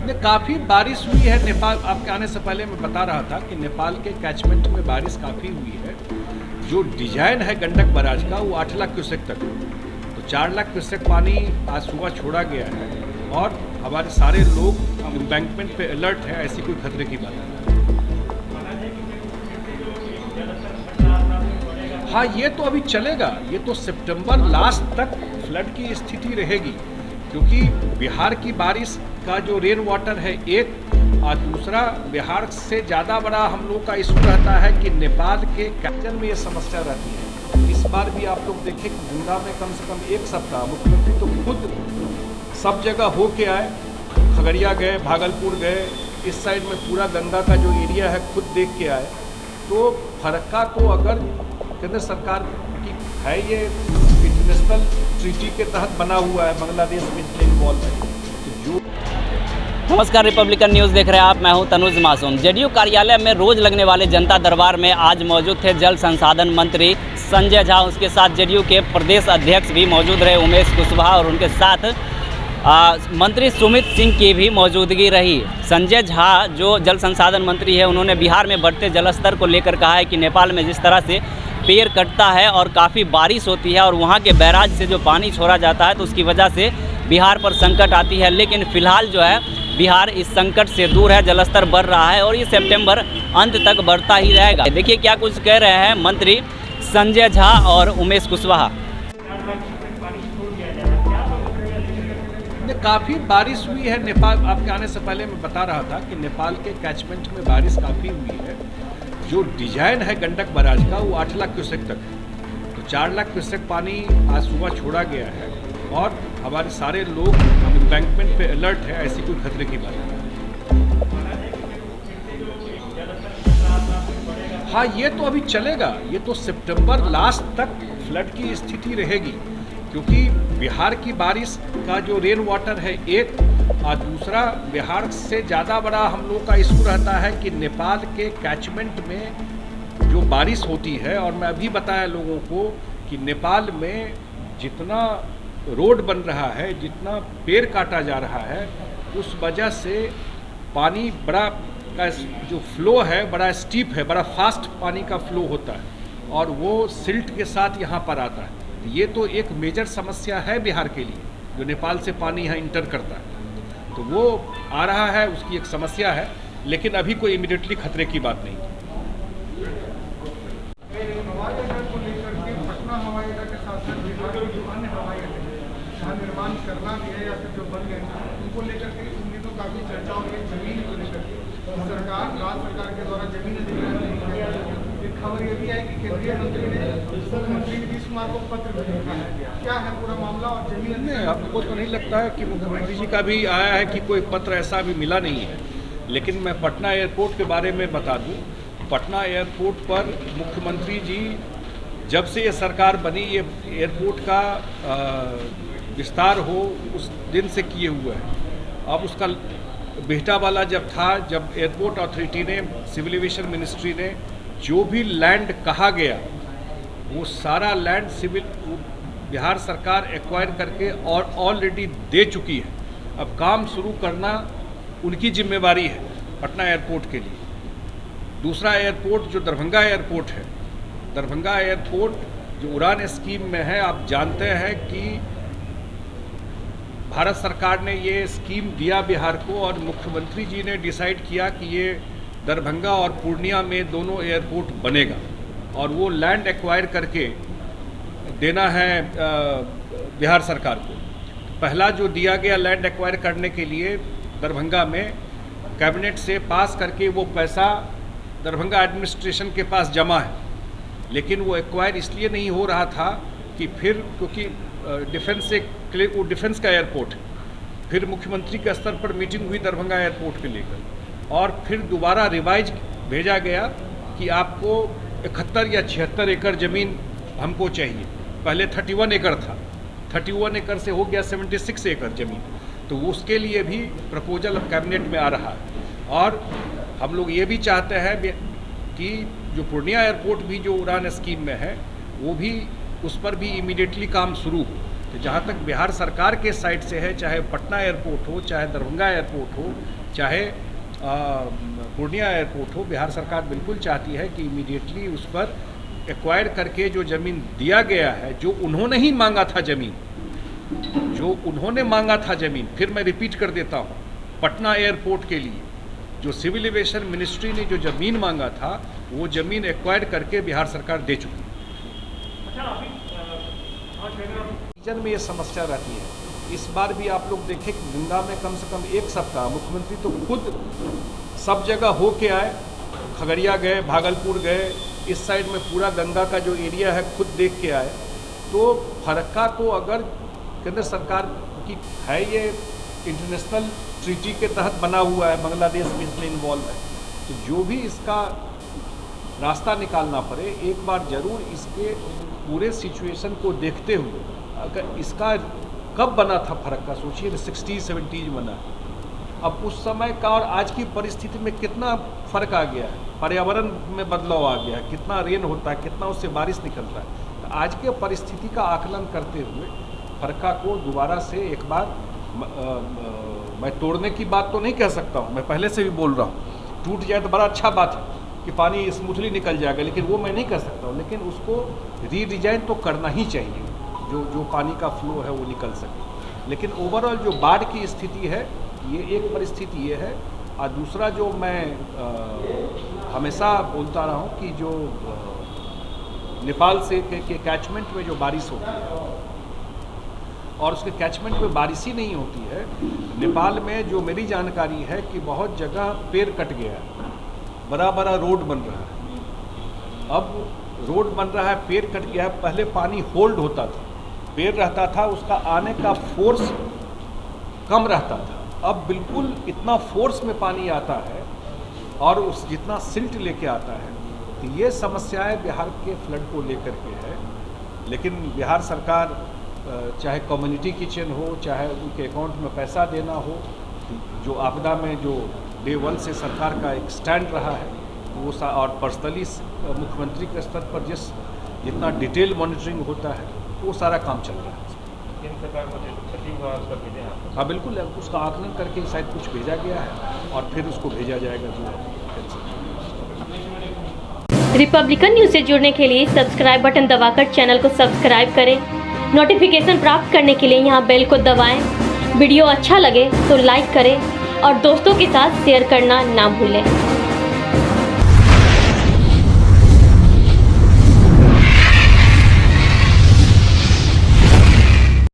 ने काफ़ी बारिश हुई है। नेपाल आपके आने से पहले मैं बता रहा था कि नेपाल के कैचमेंट में बारिश काफ़ी हुई है। जो डिजाइन है गंडक बराज का वो 8 लाख क्यूसेक तक है, तो 4 लाख क्यूसेक पानी आज सुबह छोड़ा गया है और हमारे सारे लोग एम्बैंकमेंट पे अलर्ट है, ऐसी कोई खतरे की बात नहीं। हाँ, ये तो अभी चलेगा, ये तो सितंबर लास्ट तक फ्लड की स्थिति रहेगी, क्योंकि बिहार की बारिश का जो रेन वाटर है एक, और दूसरा बिहार से ज़्यादा बड़ा हम लोग का इशू रहता है कि नेपाल के कैचन में ये समस्या रहती है। इस बार भी आप लोग देखें कि गंगा में कम से कम एक सप्ताह मुख्यमंत्री तो खुद सब जगह हो के आए, खगड़िया गए, भागलपुर गए, इस साइड में पूरा गंगा का जो एरिया है खुद देख के आए। तो फरक्का को अगर केंद्र सरकार की है, ये इंटरनेशनल ट्रीटी के तहत बना हुआ है, बांग्लादेश में इन्वॉल्व है, तो जो नमस्कार, रिपब्लिकन न्यूज़ देख रहे हैं आप। मैं हूं तनुज मासूम। जेडीयू कार्यालय में रोज लगने वाले जनता दरबार में आज मौजूद थे जल संसाधन मंत्री संजय झा। उसके साथ जेडीयू के प्रदेश अध्यक्ष भी मौजूद रहे उमेश कुशवाहा, और उनके साथ मंत्री सुमित सिंह की भी मौजूदगी रही। संजय झा जो जल संसाधन मंत्री है, उन्होंने बिहार में बढ़ते जलस्तर को लेकर कहा है कि नेपाल में जिस तरह से पेड़ कटता है और काफ़ी बारिश होती है और वहाँ के बैराज से जो पानी छोड़ा जाता है, तो उसकी वजह से बिहार पर संकट आती है। लेकिन फिलहाल जो है बिहार इस संकट से दूर है, जलस्तर बढ़ रहा है और ये सितंबर अंत तक बढ़ता ही रहेगा। देखिए क्या कुछ कह रहे हैं मंत्री संजय झा और उमेश कुशवाहा। काफ़ी बारिश हुई है नेपाल, आपके आने से पहले मैं बता रहा था कि नेपाल के कैचमेंट में बारिश काफ़ी हुई है। जो डिजाइन है गंडक बराज का वो 8 लाख क्यूसेक तक है, तो 4 लाख क्यूसेक पानी आज सुबह छोड़ा गया है और हमारे सारे लोग एम्बैंकमेंट पे अलर्ट है, ऐसी कोई खतरे की बात नहीं। हाँ, ये तो अभी चलेगा, ये तो सितंबर लास्ट तक फ्लड की स्थिति रहेगी, क्योंकि बिहार की बारिश का जो रेन वाटर है एक, और दूसरा बिहार से ज़्यादा बड़ा हम लोग का इशू रहता है कि नेपाल के कैचमेंट में जो बारिश होती है। और मैं अभी बताया लोगों को कि नेपाल में जितना रोड बन रहा है, जितना पेड़ काटा जा रहा है, उस वजह से पानी बड़ा का जो फ्लो है बड़ा स्टीप है, बड़ा फास्ट पानी का फ्लो होता है और वो सिल्ट के साथ यहाँ पर आता है। ये तो एक मेजर समस्या है बिहार के लिए, जो नेपाल से पानी यहाँ इंटर करता है, तो वो आ रहा है, उसकी एक समस्या है, लेकिन अभी कोई इमीडिएटली खतरे की बात नहीं। निर्माण करना भी है या फिर जो बन गए उनको लेकर के उम्मीदों काफी चर्चा हो रही है। जमीन को लेकर सरकार, राज्य सरकार के द्वारा जमीन अधिग्रहण। एक खबर ये भी है कि केंद्रीय मंत्री ने मुख्यमंत्री नीतीश कुमार को पत्र भी लिखा है। क्या है पूरा मामला और जमीन नहीं, आपको तो नहीं लगता है कि मुख्यमंत्री जी का भी आया है कि कोई पत्र ऐसा अभी मिला नहीं है। लेकिन मैं पटना एयरपोर्ट के बारे में बता दूं, पटना एयरपोर्ट पर मुख्यमंत्री जी जब से ये सरकार बनी, ये एयरपोर्ट का विस्तार हो उस दिन से किए हुए हैं। अब उसका बेहटा वाला जब था, जब एयरपोर्ट अथॉरिटी ने, सिविल एविएशन मिनिस्ट्री ने जो भी लैंड कहा गया, वो सारा लैंड सिविल बिहार सरकार एक्वायर करके और ऑलरेडी दे चुकी है। अब काम शुरू करना उनकी जिम्मेवारी है पटना एयरपोर्ट के लिए। दूसरा एयरपोर्ट जो दरभंगा एयरपोर्ट है, दरभंगा एयरपोर्ट जो उड़ान स्कीम में है, आप जानते हैं कि भारत सरकार ने ये स्कीम दिया बिहार को और मुख्यमंत्री जी ने डिसाइड किया कि ये दरभंगा और पूर्णिया में दोनों एयरपोर्ट बनेगा और वो लैंड एक्वायर करके देना है बिहार सरकार को। पहला जो दिया गया लैंड एक्वायर करने के लिए दरभंगा में, कैबिनेट से पास करके वो पैसा दरभंगा एडमिनिस्ट्रेशन के पास जमा है, लेकिन वो एक्वायर इसलिए नहीं हो रहा था कि फिर, क्योंकि डिफेंस से वो डिफेंस का एयरपोर्ट है, फिर मुख्यमंत्री के स्तर पर मीटिंग हुई दरभंगा एयरपोर्ट के लेकर और फिर दोबारा रिवाइज भेजा गया कि आपको 71 या 76 एकड़ ज़मीन हमको चाहिए। पहले 31 एकड़ था, 31 एकड़ से हो गया 76 एकड़ ज़मीन, तो उसके लिए भी प्रपोजल अब कैबिनेट में आ रहा है। और हम लोग ये भी चाहते हैं कि जो पूर्णिया एयरपोर्ट भी जो उड़ान स्कीम में है, वो भी, उस पर भी इमीडिएटली काम शुरू हो, तो जहाँ तक बिहार सरकार के साइड से है, चाहे पटना एयरपोर्ट हो, चाहे दरभंगा एयरपोर्ट हो, चाहे पूर्णिया एयरपोर्ट हो, बिहार सरकार बिल्कुल चाहती है कि इमीडिएटली उस पर एक्वायर करके जो ज़मीन दिया गया है, जो उन्होंने ही मांगा था ज़मीन, जो उन्होंने मांगा था ज़मीन, फिर मैं रिपीट कर देता हूँ, पटना एयरपोर्ट के लिए जो सिविल एविएशन मिनिस्ट्री ने जो ज़मीन मांगा था, वो ज़मीन एक्वायर करके बिहार सरकार दे चुकी। रीजन में ये समस्या रहती है। इस बार भी आप लोग देखें कि गंगा में कम से कम एक सप्ताह मुख्यमंत्री तो खुद सब जगह हो के आए, खगड़िया गए, भागलपुर गए, इस साइड में पूरा गंगा का जो एरिया है खुद देख के आए। तो फरक्का को अगर केंद्र सरकार की है, ये इंटरनेशनल ट्रीटी के तहत बना हुआ है, बांग्लादेश भी इसमें इन्वॉल्व है, तो जो भी इसका रास्ता निकालना पड़े, एक बार ज़रूर इसके पूरे सिचुएशन को देखते हुए, अगर इसका कब बना था फरक्का, सोचिए 60-70 बना है। अब उस समय का और आज की परिस्थिति में कितना फ़र्क आ गया है, पर्यावरण में बदलाव आ गया है, कितना रेन होता है, कितना उससे बारिश निकलता है। तो आज के परिस्थिति का आकलन करते हुए फरक्का को दोबारा से एक बार मैं तोड़ने की बात तो नहीं कह सकता हूँ, मैं पहले से भी बोल रहा हूँ, टूट जाए तो बड़ा अच्छा बात है कि पानी स्मूथली निकल जाएगा, लेकिन वो मैं नहीं कर सकता हूँ। लेकिन उसको रीडिजाइन तो करना ही चाहिए, जो पानी का फ्लो है वो निकल सके। लेकिन ओवरऑल जो बाढ़ की स्थिति है, ये एक परिस्थिति ये है, और दूसरा जो मैं हमेशा बोलता रहा हूँ कि जो नेपाल से के कैचमेंट में जो बारिश होती है और उसके कैचमेंट में बारिश ही नहीं होती है, नेपाल में जो मेरी जानकारी है कि बहुत जगह पेड़ कट गया है, बड़ा बड़ा रोड बन रहा है। अब रोड बन रहा है, पेड़ कट गया है, पहले पानी होल्ड होता था, पेड़ रहता था, उसका आने का फोर्स कम रहता था। अब बिल्कुल इतना फोर्स में पानी आता है और उस जितना सिल्ट लेके आता है। तो ये समस्याएं बिहार के फ्लड को लेकर के है। लेकिन बिहार सरकार चाहे कम्युनिटी किचन हो, चाहे उनके अकाउंट में पैसा देना हो, जो आपदा में जो डे 1 से सरकार का एक स्टैंड रहा है वो और पर्सनली मुख्यमंत्री के स्तर पर जितना डिटेल मॉनिटरिंग होता है वो सारा काम चल रहा है। हाँ बिल्कुल, उसका आकलन करके शायद कुछ भेजा गया है और फिर उसको भेजा जाएगा जो। रिपब्लिकन न्यूज़ से जुड़ने के लिए सब्सक्राइब बटन दबाकर चैनल को सब्सक्राइब करें। नोटिफिकेशन प्राप्त करने के लिए यहाँ बेल को दबाएं। वीडियो अच्छा लगे तो लाइक करें और दोस्तों के साथ शेयर करना ना भूलें।